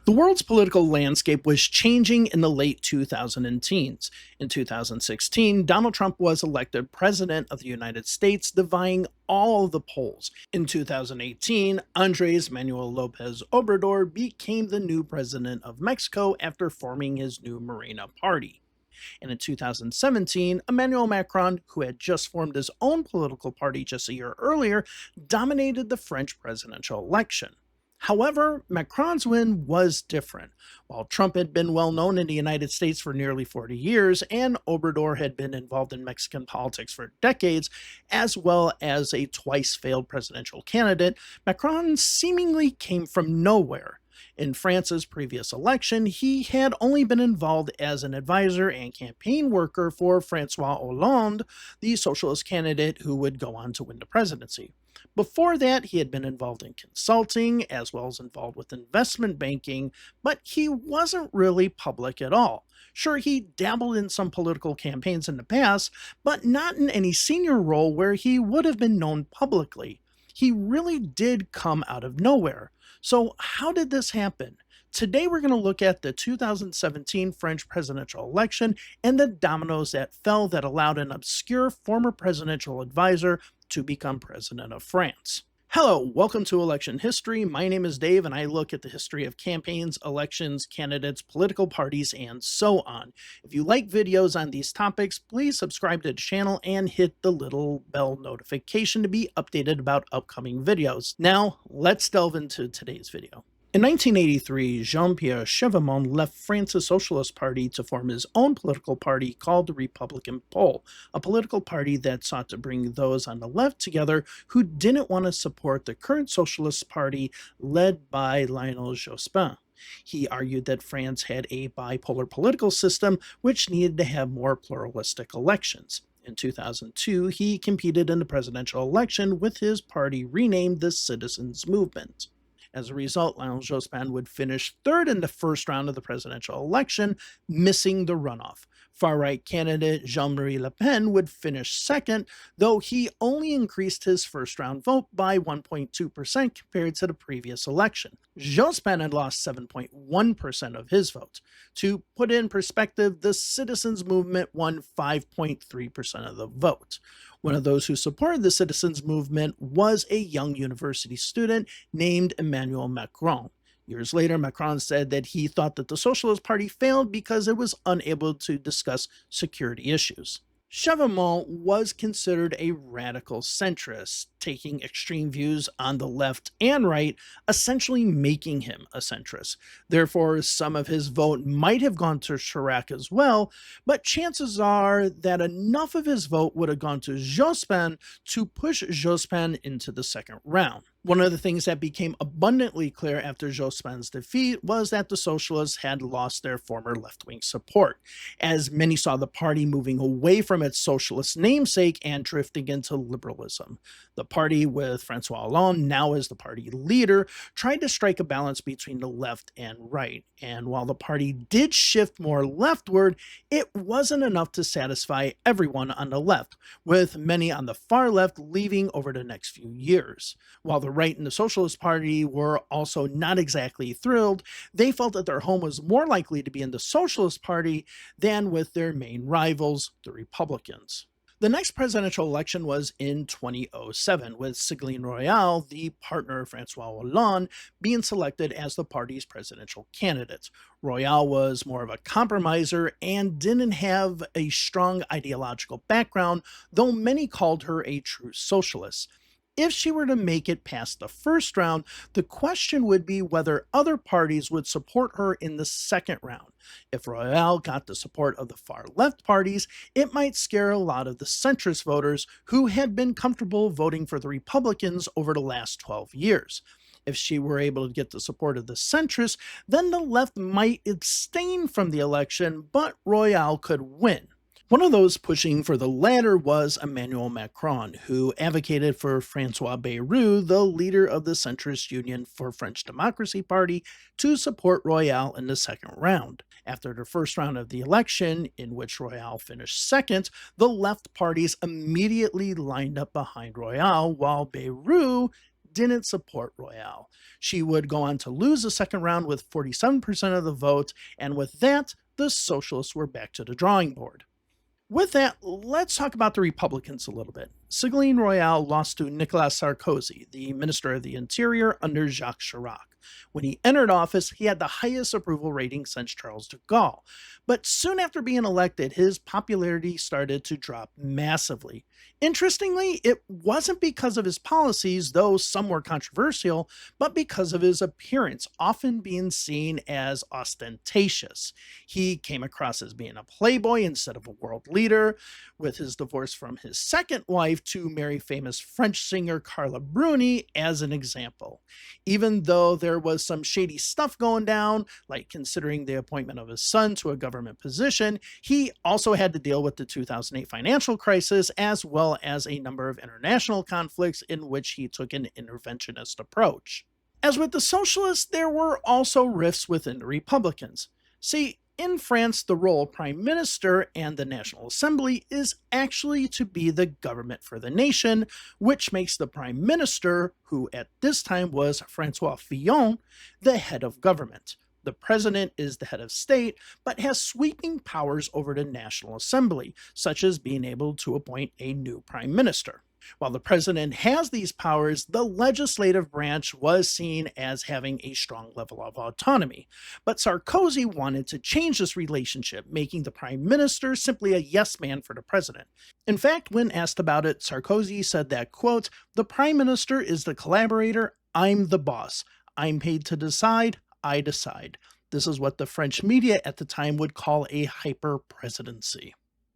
The world's political landscape was changing in the late 2010s. In 2016, Donald Trump was elected president of the United States, defying all of the polls. In 2018, Andres Manuel Lopez Obrador became the new president of Mexico after forming his new Morena party. And in 2017, Emmanuel Macron, who had just formed his own political party just a year earlier, dominated the French presidential election. However, Macron's win was different. While Trump had been well known in the United States for nearly 40 years, and Obrador had been involved in Mexican politics for decades, as well as a twice failed presidential candidate, Macron seemingly came from nowhere. In France's previous election, he had only been involved as an advisor and campaign worker for Francois Hollande, the socialist candidate who would go on to win the presidency. Before that, he had been involved in consulting, as well as involved with investment banking, but he wasn't really public at all. Sure, he dabbled in some political campaigns in the past, but not in any senior role where he would have been known publicly. He really did come out of nowhere. So how did this happen? Today we're going to look at the 2017 French presidential election and the dominoes that fell that allowed an obscure former presidential advisor to become president of France. Hello, welcome to Election History. My name is Dave and I look at the history of campaigns, elections, candidates, political parties, and so on. If you like videos on these topics, please subscribe to the channel and hit the little bell notification to be updated about upcoming videos. Now, let's delve into today's video. In 1983, Jean-Pierre Chevènement left France's Socialist Party to form his own political party called the Republican Pole, a political party that sought to bring those on the left together who didn't want to support the current Socialist Party led by Lionel Jospin. He argued that France had a bipolar political system which needed to have more pluralistic elections. In 2002, he competed in the presidential election with his party renamed the Citizens Movement. As a result, Lionel Jospin would finish third in the first round of the presidential election, missing the runoff. Far-right candidate Jean-Marie Le Pen would finish second, though he only increased his first-round vote by 1.2% compared to the previous election. Jospin had lost 7.1% of his vote. To put it in perspective, the Citizens Movement won 5.3% of the vote. One of those who supported the Citizens Movement was a young university student named Emmanuel Macron. Years later, Macron said that he thought that the Socialist Party failed because it was unable to discuss security issues. Chevènement was considered a radical centrist, taking extreme views on the left and right, essentially making him a centrist. Therefore, some of his vote might have gone to Chirac as well, but chances are that enough of his vote would have gone to Jospin to push Jospin into the second round. One of the things that became abundantly clear after Jospin's defeat was that the socialists had lost their former left-wing support, as many saw the party moving away from its socialist namesake and drifting into liberalism. The party, with Francois Hollande now as the party leader, tried to strike a balance between the left and right, and while the party did shift more leftward, it wasn't enough to satisfy everyone on the left, with many on the far left leaving over the next few years. While the right and the Socialist Party were also not exactly thrilled, they felt that their home was more likely to be in the Socialist Party than with their main rivals, the Republicans. The next presidential election was in 2007, with Ségolène Royal, the partner of Francois Hollande, being selected as the party's presidential candidate. Royal was more of a compromiser and didn't have a strong ideological background, though many called her a true socialist. If she were to make it past the first round, the question would be whether other parties would support her in the second round. If Royal got the support of the far left parties, it might scare a lot of the centrist voters who had been comfortable voting for the Republicans over the last 12 years. If she were able to get the support of the centrists, then the left might abstain from the election, but Royal could win. One of those pushing for the latter was Emmanuel Macron, who advocated for Francois Bayrou, the leader of the centrist Union for French Democracy Party, to support Royal in the second round. After the first round of the election, in which Royal finished second, the left parties immediately lined up behind Royal, while Bayrou didn't support Royale. She would go on to lose the second round with 47% of the vote, and with that, the Socialists were back to the drawing board. With that, let's talk about the Republicans a little bit. Ségolène Royal lost to Nicolas Sarkozy, the Minister of the Interior under Jacques Chirac. When he entered office, he had the highest approval rating since Charles de Gaulle. But soon after being elected, his popularity started to drop massively. Interestingly, it wasn't because of his policies, though some were controversial, but because of his appearance, often being seen as ostentatious. He came across as being a playboy instead of a world leader, with his divorce from his second wife to marry famous French singer Carla Bruni as an example. Even though there was some shady stuff going down, like considering the appointment of his son to a government position, he also had to deal with the 2008 financial crisis as well as a number of international conflicts in which he took an interventionist approach. As with the Socialists, there were also rifts within the Republicans. See, in France, the role of Prime Minister and the National Assembly is actually to be the government for the nation, which makes the Prime Minister, who at this time was François Fillon, the head of government. The president is the head of state, but has sweeping powers over the National Assembly, such as being able to appoint a new prime minister. While the president has these powers, the legislative branch was seen as having a strong level of autonomy. But Sarkozy wanted to change this relationship, making the prime minister simply a yes man for the president. In fact, when asked about it, Sarkozy said that, quote, "The prime minister is the collaborator, I'm the boss. I'm paid to decide, I decide." This is what the French media at the time would call a hyper-presidency.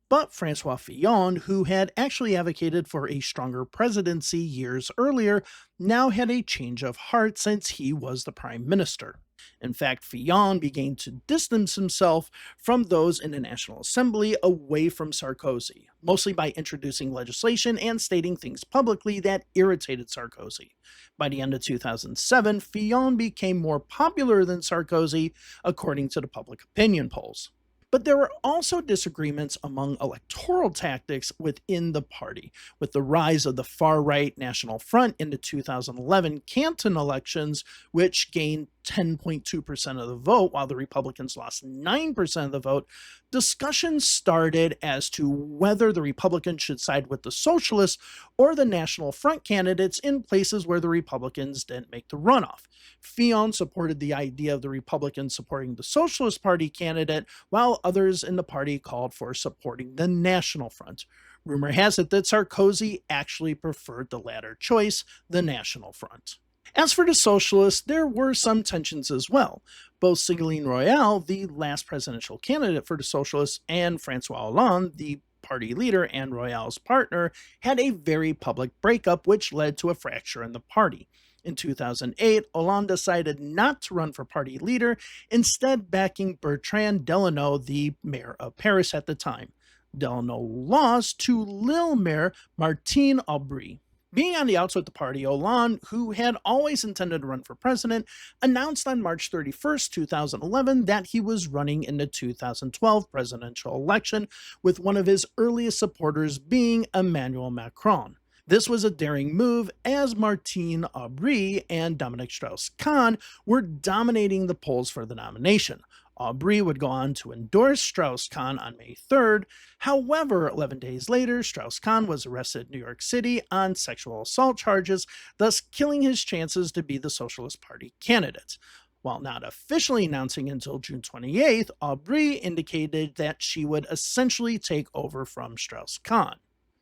But François Fillon, who had actually advocated for a stronger presidency years earlier, now had a change of heart since he was the prime minister. In fact, Fillon began to distance himself from those in the National Assembly away from Sarkozy, mostly by introducing legislation and stating things publicly that irritated Sarkozy. By the end of 2007, Fillon became more popular than Sarkozy, according to the public opinion polls. But there were also disagreements among electoral tactics within the party, with the rise of the far-right National Front in the 2011 Canton elections, which gained 10.2% of the vote, while the Republicans lost 9% of the vote. Discussions started as to whether the Republicans should side with the Socialists or the National Front candidates in places where the Republicans didn't make the runoff. Fillon supported the idea of the Republicans supporting the Socialist Party candidate, while others in the party called for supporting the National Front. Rumor has it that Sarkozy actually preferred the latter choice, the National Front. As for the Socialists, there were some tensions as well. Both Ségolène Royal, the last presidential candidate for the Socialists, and François Hollande, the party leader and Royal's partner, had a very public breakup which led to a fracture in the party. In 2008, Hollande decided not to run for party leader, instead backing Bertrand Delanoë, the mayor of Paris at the time. Delanoë lost to Lille mayor Martine Aubry. Being on the outs with the party, Hollande, who had always intended to run for president, announced on March 31st, 2011 that he was running in the 2012 presidential election, with one of his earliest supporters being Emmanuel Macron. This was a daring move, as Martine Aubry and Dominique Strauss-Kahn were dominating the polls for the nomination. Aubry would go on to endorse Strauss-Kahn on May 3rd. However, 11 days later, Strauss-Kahn was arrested in New York City on sexual assault charges, thus killing his chances to be the Socialist Party candidate. While not officially announcing until June 28th, Aubry indicated that she would essentially take over from Strauss-Kahn.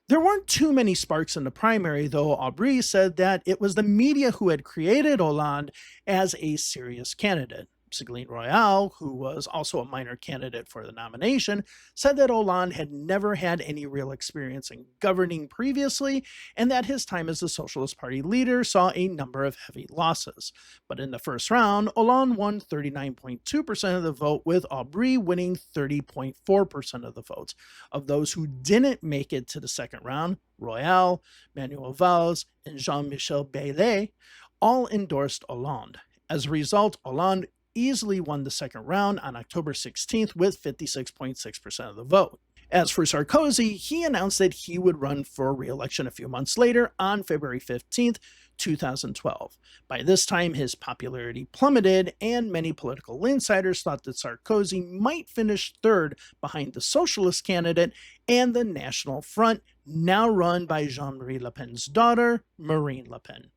There weren't too many sparks in the primary, though Aubry said that it was the media who had created Hollande as a serious candidate. Ségolène Royal, who was also a minor candidate for the nomination, said that Hollande had never had any real experience in governing previously, and that his time as the Socialist Party leader saw a number of heavy losses. But in the first round, Hollande won 39.2% of the vote, with Aubry winning 30.4% of the votes. Of those who didn't make it to the second round, Royal, Manuel Valls, and Jean-Michel Baillet all endorsed Hollande. As a result, Hollande easily won the second round on October 16th with 56.6% of the vote. As for Sarkozy, he announced that he would run for re-election a few months later on February 15th 2012. By this time, his popularity plummeted, and many political insiders thought that Sarkozy might finish third behind the Socialist candidate and the National Front, now run by Jean-Marie Le Pen's daughter, Marine Le Pen.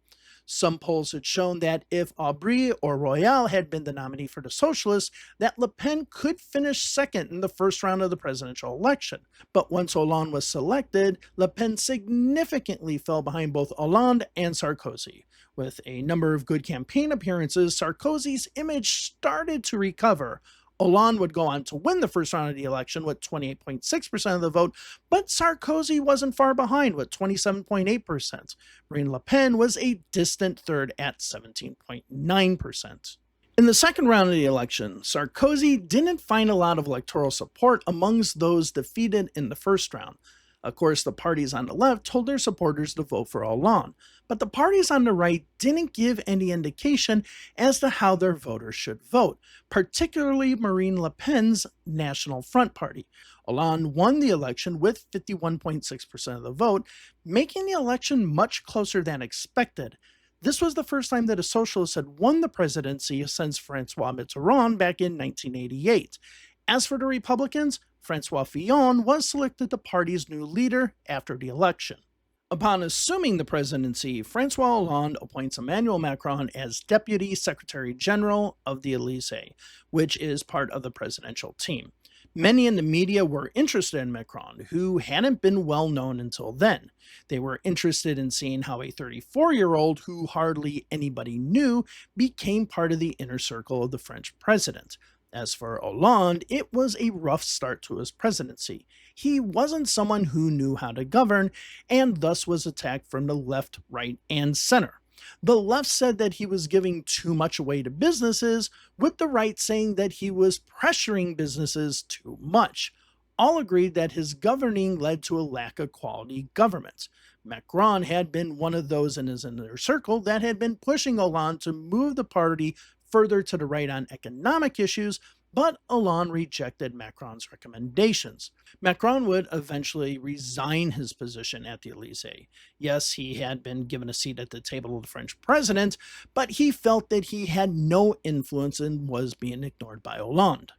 Some polls had shown that if Aubry or Royal had been the nominee for the Socialists, that Le Pen could finish second in the first round of the presidential election. But once Hollande was selected, Le Pen significantly fell behind both Hollande and Sarkozy. With a number of good campaign appearances, Sarkozy's image started to recover. Hollande would go on to win the first round of the election with 28.6% of the vote, but Sarkozy wasn't far behind with 27.8%. Marine Le Pen was a distant third at 17.9%. In the second round of the election, Sarkozy didn't find a lot of electoral support amongst those defeated in the first round. Of course, the parties on the left told their supporters to vote for Hollande, but the parties on the right didn't give any indication as to how their voters should vote, particularly Marine Le Pen's National Front Party. Hollande won the election with 51.6% of the vote, making the election much closer than expected. This was the first time that a socialist had won the presidency since François Mitterrand back in 1988. As for the Republicans, François Fillon was selected the party's new leader after the election. Upon assuming the presidency, François Hollande appoints Emmanuel Macron as Deputy Secretary General of the Élysée, which is part of the presidential team. Many in the media were interested in Macron, who hadn't been well known until then. They were interested in seeing how a 34-year-old who hardly anybody knew became part of the inner circle of the French president. As for Hollande, it was a rough start to his presidency. He wasn't someone who knew how to govern, and thus was attacked from the left, right, and center. The left said that he was giving too much away to businesses, with the right saying that he was pressuring businesses too much. All agreed that his governing led to a lack of quality government. Macron had been one of those in his inner circle that had been pushing Hollande to move the party further to the right on economic issues, but Hollande rejected Macron's recommendations. Macron would eventually resign his position at the Élysée. Yes, he had been given a seat at the table of the French president, but he felt that he had no influence and was being ignored by Hollande.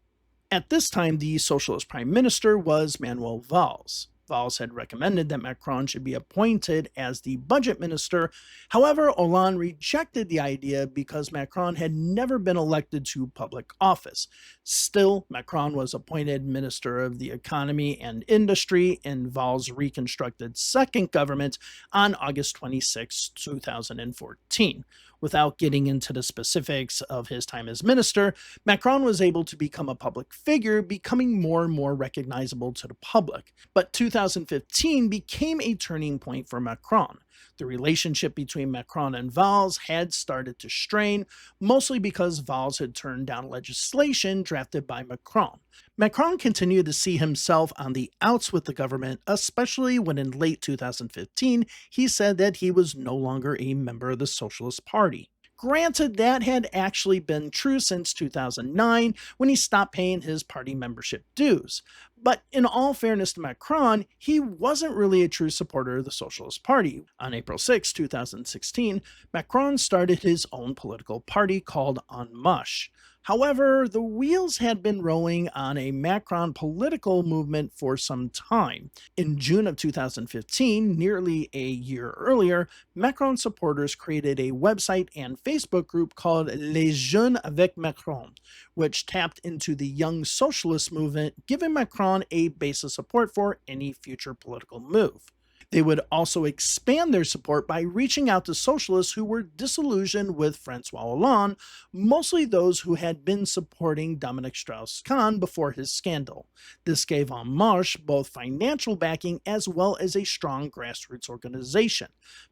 At this time, the Socialist Prime Minister was Manuel Valls. Valls had recommended that Macron should be appointed as the budget minister. However, Hollande rejected the idea because Macron had never been elected to public office. Still, Macron was appointed Minister of the Economy and Industry in Valls' reconstructed second government on August 26, 2014. Without getting into the specifics of his time as minister, Macron was able to become a public figure, becoming more and more recognizable to the public. But 2015 became a turning point for Macron. The relationship between Macron and Valls had started to strain, mostly because Valls had turned down legislation drafted by Macron. Macron continued to see himself on the outs with the government, especially when in late 2015 he said that he was no longer a member of the Socialist Party. Granted, that had actually been true since 2009 when he stopped paying his party membership dues. But in all fairness to Macron, he wasn't really a true supporter of the Socialist Party. On April 6, 2016, Macron started his own political party called En Marche. However, the wheels had been rolling on a Macron political movement for some time. In June of 2015, nearly a year earlier, Macron supporters created a website and Facebook group called Les Jeunes avec Macron, which tapped into the young socialist movement, giving Macron a base of support for any future political move. They would also expand their support by reaching out to socialists who were disillusioned with François Hollande, mostly those who had been supporting Dominique Strauss-Kahn before his scandal. This gave En Marche both financial backing as well as a strong grassroots organization.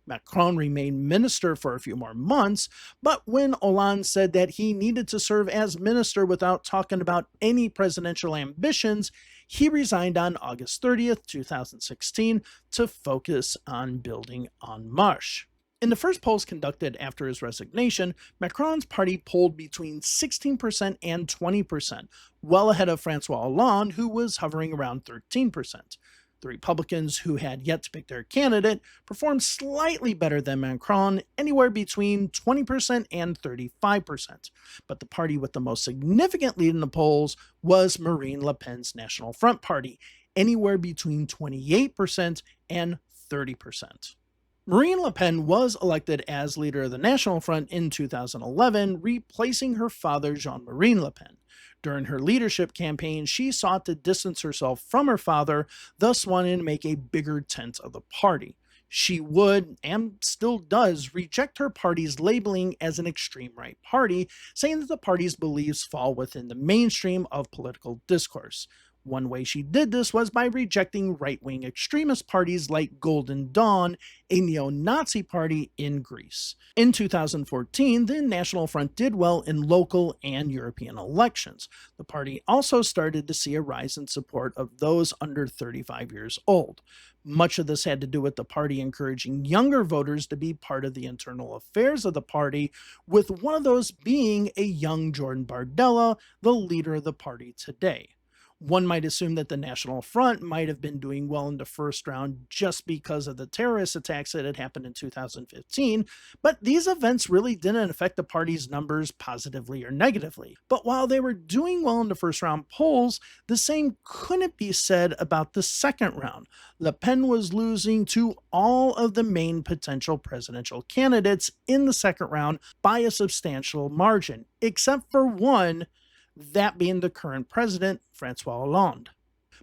Macron remained minister for a few more months, but when Hollande said that he needed to serve as minister without talking about any presidential ambitions, he resigned on August 30th, 2016 to focus on building En Marche. In the first polls conducted after his resignation, Macron's party polled between 16% and 20%, well ahead of François Hollande, who was hovering around 13%. The Republicans, who had yet to pick their candidate, performed slightly better than Macron, anywhere between 20% and 35%. But the party with the most significant lead in the polls was Marine Le Pen's National Front Party, anywhere between 28% and 30%. Marine Le Pen was elected as leader of the National Front in 2011, replacing her father Jean-Marie Le Pen. During her leadership campaign, she sought to distance herself from her father, thus wanting to make a bigger tent of the party. She would, and still does, reject her party's labeling as an extreme right party, saying that the party's beliefs fall within the mainstream of political discourse. One way she did this was by rejecting right-wing extremist parties like Golden Dawn, a neo-Nazi party in Greece. In 2014, the National Front did well in local and European elections. The party also started to see a rise in support of those under 35 years old. Much of this had to do with the party encouraging younger voters to be part of the internal affairs of the party, with one of those being a young Jordan Bardella, the leader of the party today. One might assume that the National Front might have been doing well in the first round just because of the terrorist attacks that had happened in 2015, but these events really didn't affect the party's numbers positively or negatively. But while they were doing well in the first round polls, the same couldn't be said about the second round. Le Pen was losing to all of the main potential presidential candidates in the second round by a substantial margin, except for one, that being the current president, Francois Hollande.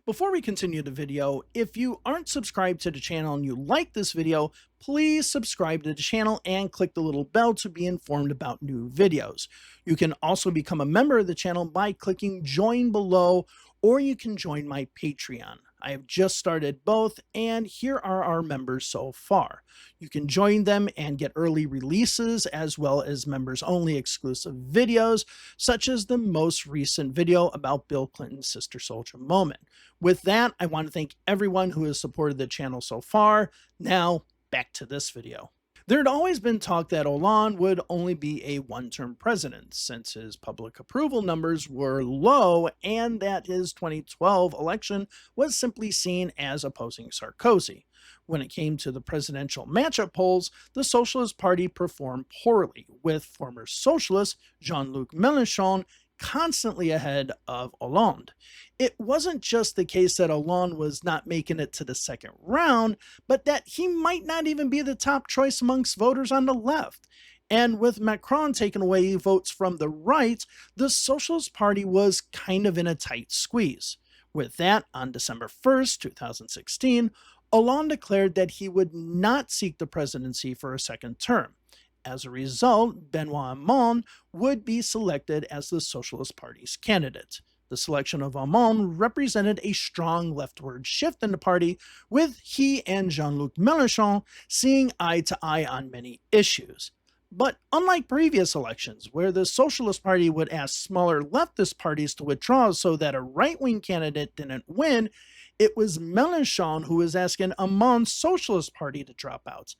Before we continue the video, if you aren't subscribed to the channel and you like this video, please subscribe to the channel and click the little bell to be informed about new videos. You can also become a member of the channel by clicking join below, or you can join my Patreon. I have just started both, and here are our members so far. You can join them and get early releases as well as members-only exclusive videos, such as the most recent video about Bill Clinton's Sister Soldier moment. With that, I want to thank everyone who has supported the channel so far. Now, back to this video. There had always been talk that Hollande would only be a one-term president, since his public approval numbers were low and that his 2012 election was simply seen as opposing Sarkozy. When it came to the presidential matchup polls, the Socialist Party performed poorly, with former socialist Jean-Luc Mélenchon constantly ahead of Hollande. It wasn't just the case that Hollande was not making it to the second round, but that he might not even be the top choice amongst voters on the left. And with Macron taking away votes from the right, the Socialist Party was kind of in a tight squeeze. With that, on December 1st, 2016, Hollande declared that he would not seek the presidency for a second term. As a result, Benoît Hamon would be selected as the Socialist Party's candidate. The selection of Hamon represented a strong leftward shift in the party, with he and Jean-Luc Mélenchon seeing eye to eye on many issues. But unlike previous elections, where the Socialist Party would ask smaller leftist parties to withdraw so that a right-wing candidate didn't win, it was Mélenchon who was asking Hamon's Socialist Party to drop out.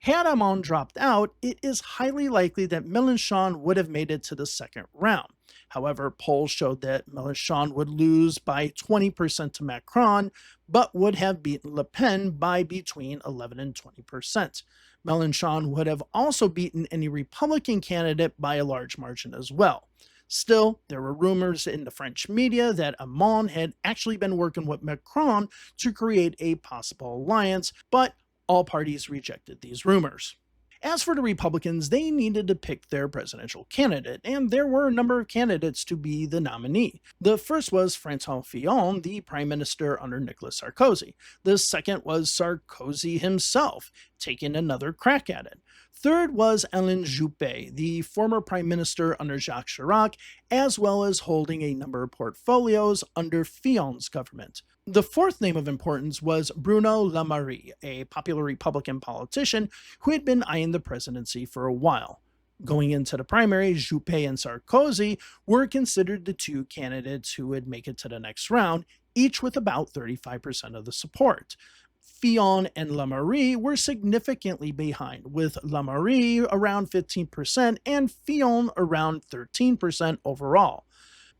Had Hamon dropped out, it is highly likely that Mélenchon would have made it to the second round. However, polls showed that Mélenchon would lose by 20% to Macron, but would have beaten Le Pen by between 11 and 20%. Mélenchon would have also beaten any Republican candidate by a large margin as well. Still, there were rumors in the French media that Hamon had actually been working with Macron to create a possible alliance, but all parties rejected these rumors. As for the Republicans, they needed to pick their presidential candidate, and there were a number of candidates to be the nominee. The first was François Fillon, the prime minister under Nicolas Sarkozy. The second was Sarkozy himself, taking another crack at it. Third was Alain Juppé, the former prime minister under Jacques Chirac, as well as holding a number of portfolios under Fillon's government. The fourth name of importance was Bruno Le Maire, a popular Republican politician who had been eyeing the presidency for a while. Going into the primary, Juppé and Sarkozy were considered the two candidates who would make it to the next round, each with about 35% of the support. Fillon and Le Maire were significantly behind, with Le Maire around 15% and Fillon around 13% overall.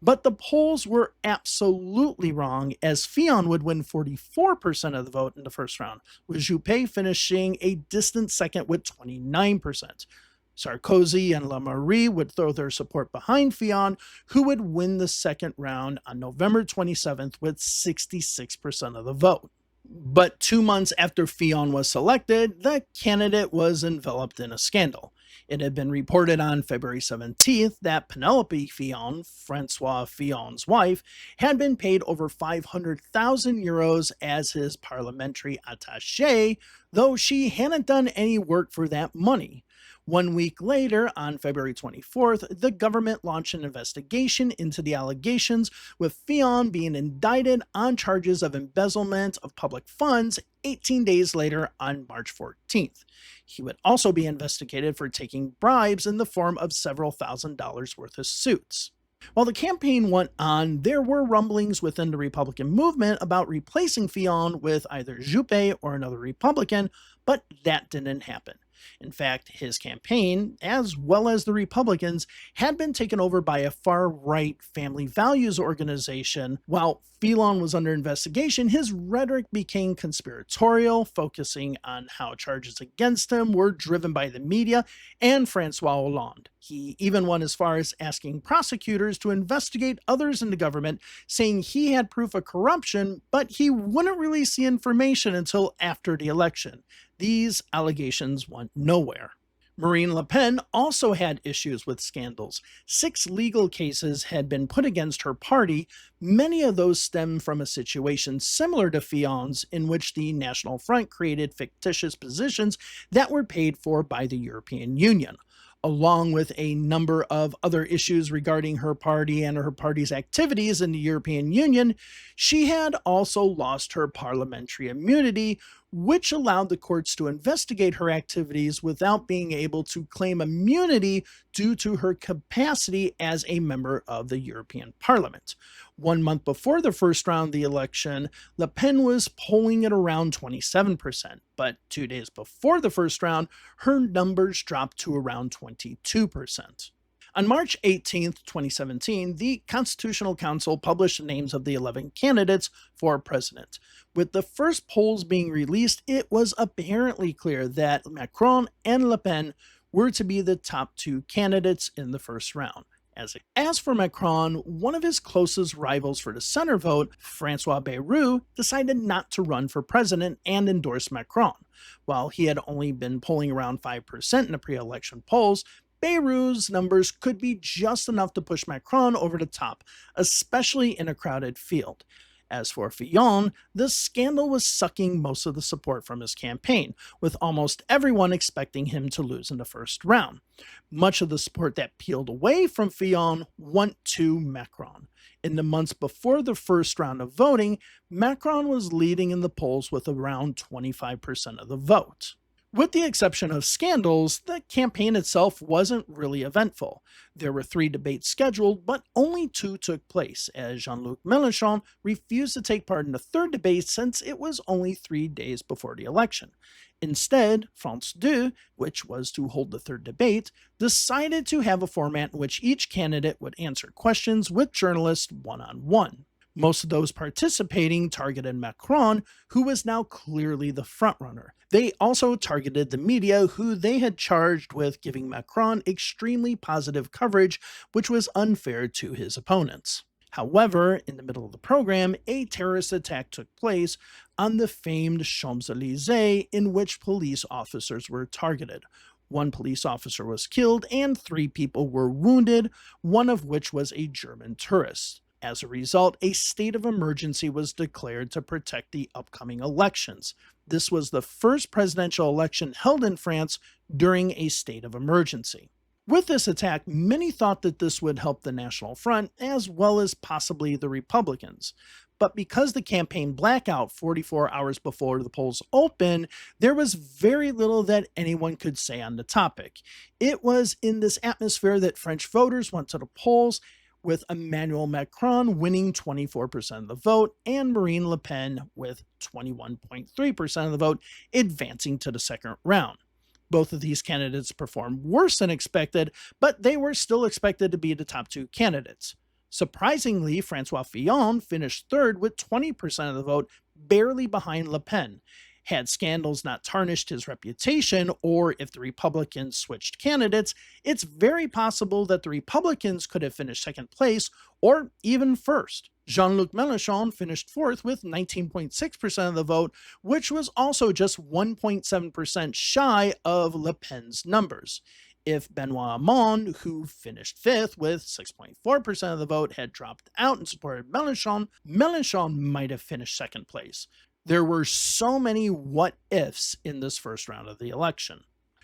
But the polls were absolutely wrong, as Fillon would win 44% of the vote in the first round, with Juppé finishing a distant second with 29%. Sarkozy and Lamourie would throw their support behind Fillon, who would win the second round on November 27th with 66% of the vote. But 2 months after Fillon was selected, the candidate was enveloped in a scandal. It had been reported on February 17th that Penelope Fillon, Francois Fillon's wife, had been paid over 500,000 euros as his parliamentary attaché, though she hadn't done any work for that money. 1 week later, on February 24th, the government launched an investigation into the allegations, with Fillon being indicted on charges of embezzlement of public funds 18 days later on March 14th. He would also be investigated for taking bribes in the form of several $1,000s worth of suits. While the campaign went on, there were rumblings within the Republican movement about replacing Fillon with either Juppé or another Republican, but that didn't happen. In fact, his campaign, as well as the Republicans, had been taken over by a far-right family values organization. While Fillon was under investigation, his rhetoric became conspiratorial, focusing on how charges against him were driven by the media and Francois Hollande. He even went as far as asking prosecutors to investigate others in the government, saying he had proof of corruption, but he wouldn't release the information until after the election. These allegations went nowhere. Marine Le Pen also had issues with scandals. 6 legal cases had been put against her party. Many of those stem from a situation similar to Fillon's, in which the National Front created fictitious positions that were paid for by the European Union. Along with a number of other issues regarding her party and her party's activities in the European Union, she had also lost her parliamentary immunity, which allowed the courts to investigate her activities without being able to claim immunity due to her capacity as a member of the European Parliament. 1 month before the first round of the election, Le Pen was polling at around 27%, but 2 days before the first round, her numbers dropped to around 22%. On March 18, 2017, the Constitutional Council published the names of the 11 candidates for president. With the first polls being released, it was apparently clear that Macron and Le Pen were to be the top 2 candidates in the first round. As for Macron, one of his closest rivals for the center vote, Francois Bayrou, decided not to run for president and endorsed Macron. While he had only been polling around 5% in the pre-election polls, Bayrou's numbers could be just enough to push Macron over the top, especially in a crowded field. As for Fillon, the scandal was sucking most of the support from his campaign, with almost everyone expecting him to lose in the first round. Much of the support that peeled away from Fillon went to Macron. In the months before the first round of voting, Macron was leading in the polls with around 25% of the vote. With the exception of scandals, the campaign itself wasn't really eventful. There were 3 debates scheduled, but only 2 took place, as Jean-Luc Mélenchon refused to take part in the third debate since it was only 3 days before the election. Instead, France 2, which was to hold the third debate, decided to have a format in which each candidate would answer questions with journalists one-on-one. Most of those participating targeted Macron, who was now clearly the frontrunner. They also targeted the media, who they had charged with giving Macron extremely positive coverage, which was unfair to his opponents. However, in the middle of the program, a terrorist attack took place on the famed Champs-Élysées, in which police officers were targeted. 1 police officer was killed and 3 people were wounded, one of which was a German tourist. As a result, a state of emergency was declared to protect the upcoming elections. This was the first presidential election held in France during a state of emergency. With this attack, many thought that this would help the National Front, as well as possibly the Republicans. But because the campaign blackout 44 hours before the polls opened, there was very little that anyone could say on the topic. It was in this atmosphere that French voters went to the polls, with Emmanuel Macron winning 24% of the vote and Marine Le Pen with 21.3% of the vote advancing to the second round. Both of these candidates performed worse than expected, but they were still expected to be the top 2 candidates. Surprisingly, Francois Fillon finished third with 20% of the vote, barely behind Le Pen. Had scandals not tarnished his reputation, or if the Republicans switched candidates, it's very possible that the Republicans could have finished second place or even first. Jean-Luc Mélenchon finished fourth with 19.6% of the vote, which was also just 1.7% shy of Le Pen's numbers. If Benoit Hamon, who finished fifth with 6.4% of the vote, had dropped out and supported Mélenchon, Mélenchon might have finished second place. There were so many what ifs in this first round of the election.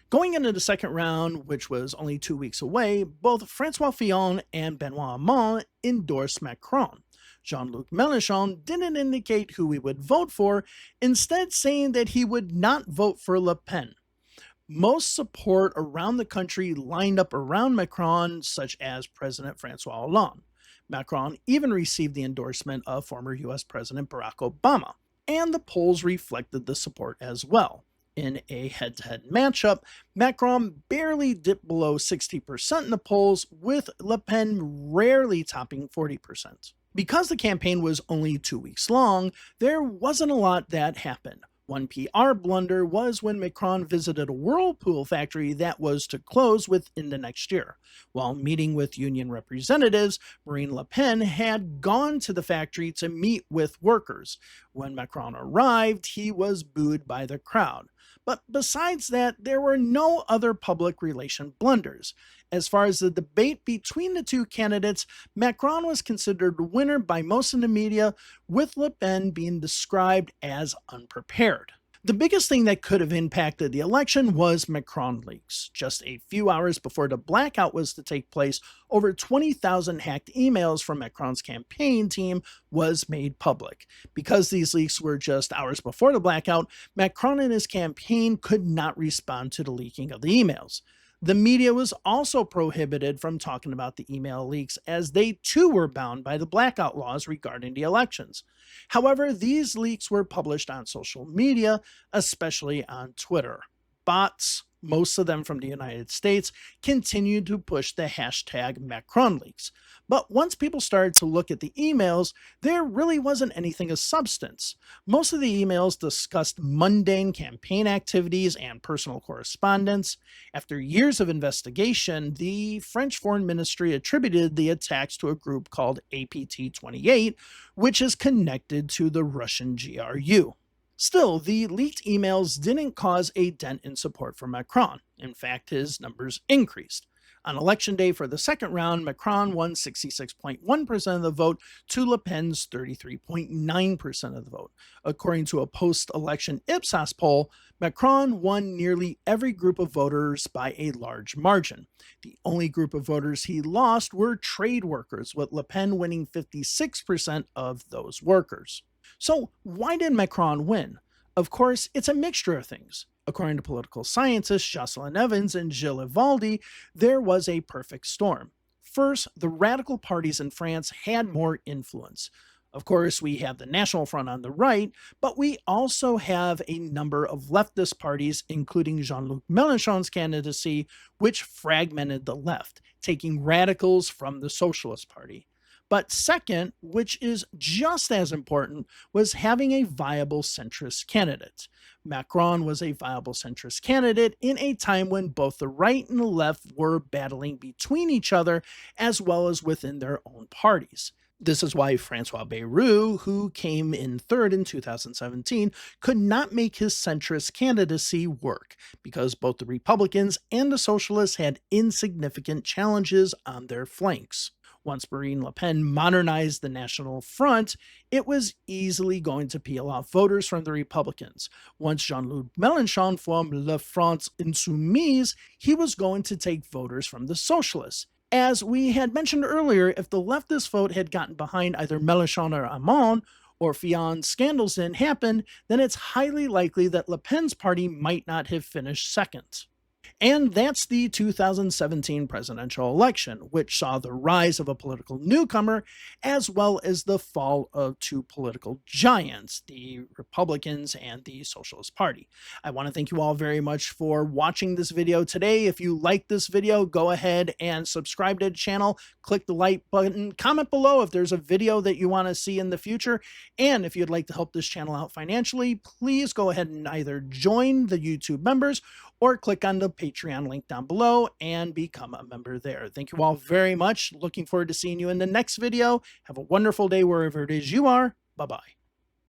Going into the second round, which was only 2 weeks away, both Francois Fillon and Benoit Hamon endorsed Macron. Jean-Luc Mélenchon didn't indicate who he would vote for, instead saying that he would not vote for Le Pen. Most support around the country lined up around Macron, such as President Francois Hollande. Macron even received the endorsement of former US President Barack Obama, and the polls reflected the support as well. In a head-to-head matchup, Macron barely dipped below 60% in the polls, with Le Pen rarely topping 40%. Because the campaign was only 2 weeks long, there wasn't a lot that happened. One PR blunder was when Macron visited a Whirlpool factory that was to close within the next year. While meeting with union representatives, Marine Le Pen had gone to the factory to meet with workers. When Macron arrived, he was booed by the crowd. But besides that, there were no other public relation blunders. As far as the debate between the two candidates, Macron was considered the winner by most of the media, with Le Pen being described as unprepared. The biggest thing that could have impacted the election was Macron leaks. Just a few hours before the blackout was to take place, over 20,000 hacked emails from Macron's campaign team was made public. Because these leaks were just hours before the blackout, Macron and his campaign could not respond to the leaking of the emails. The media was also prohibited from talking about the email leaks, as they too were bound by the blackout laws regarding the elections. However, these leaks were published on social media, especially on Twitter. Bots, most of them from the United States, continued to push the hashtag MacronLeaks. But once people started to look at the emails, there really wasn't anything of substance. Most of the emails discussed mundane campaign activities and personal correspondence. After years of investigation, the French Foreign Ministry attributed the attacks to a group called APT-28, which is connected to the Russian GRU. Still, the leaked emails didn't cause a dent in support for Macron. In fact, his numbers increased. On election day for the second round, Macron won 66.1% of the vote to Le Pen's 33.9% of the vote. According to a post-election Ipsos poll, Macron won nearly every group of voters by a large margin. The only group of voters he lost were trade workers, with Le Pen winning 56% of those workers. So why did Macron win? Of course, it's a mixture of things. According to political scientists Jocelyn Evans and Gilles Evaldi, there was a perfect storm. First, the radical parties in France had more influence. Of course, we have the National Front on the right, but we also have a number of leftist parties, including Jean-Luc Mélenchon's candidacy, which fragmented the left, taking radicals from the Socialist Party. But second, which is just as important, was having a viable centrist candidate. Macron was a viable centrist candidate in a time when both the right and the left were battling between each other, as well as within their own parties. This is why Francois Bayrou, who came in third in 2017, could not make his centrist candidacy work, because both the Republicans and the Socialists had insignificant challenges on their flanks. Once Marine Le Pen modernized the National Front, it was easily going to peel off voters from the Republicans. Once Jean-Luc Mélenchon formed Le Front Insoumise, he was going to take voters from the Socialists. As we had mentioned earlier, if the leftist vote had gotten behind either Mélenchon or Hamon, or Fillon's scandals didn't happen, then it's highly likely that Le Pen's party might not have finished second. And that's the 2017 presidential election, which saw the rise of a political newcomer, as well as the fall of two political giants, the Republicans and the Socialist Party. I want to thank you all very much for watching this video today. If you like this video, go ahead and subscribe to the channel, click the like button, comment below if there's a video that you want to see in the future. And if you'd like to help this channel out financially, please go ahead and either join the YouTube members or click on the Patreon link down below and become a member there. Thank you all very much. Looking forward to seeing you in the next video. Have a wonderful day wherever it is you are. Bye-bye.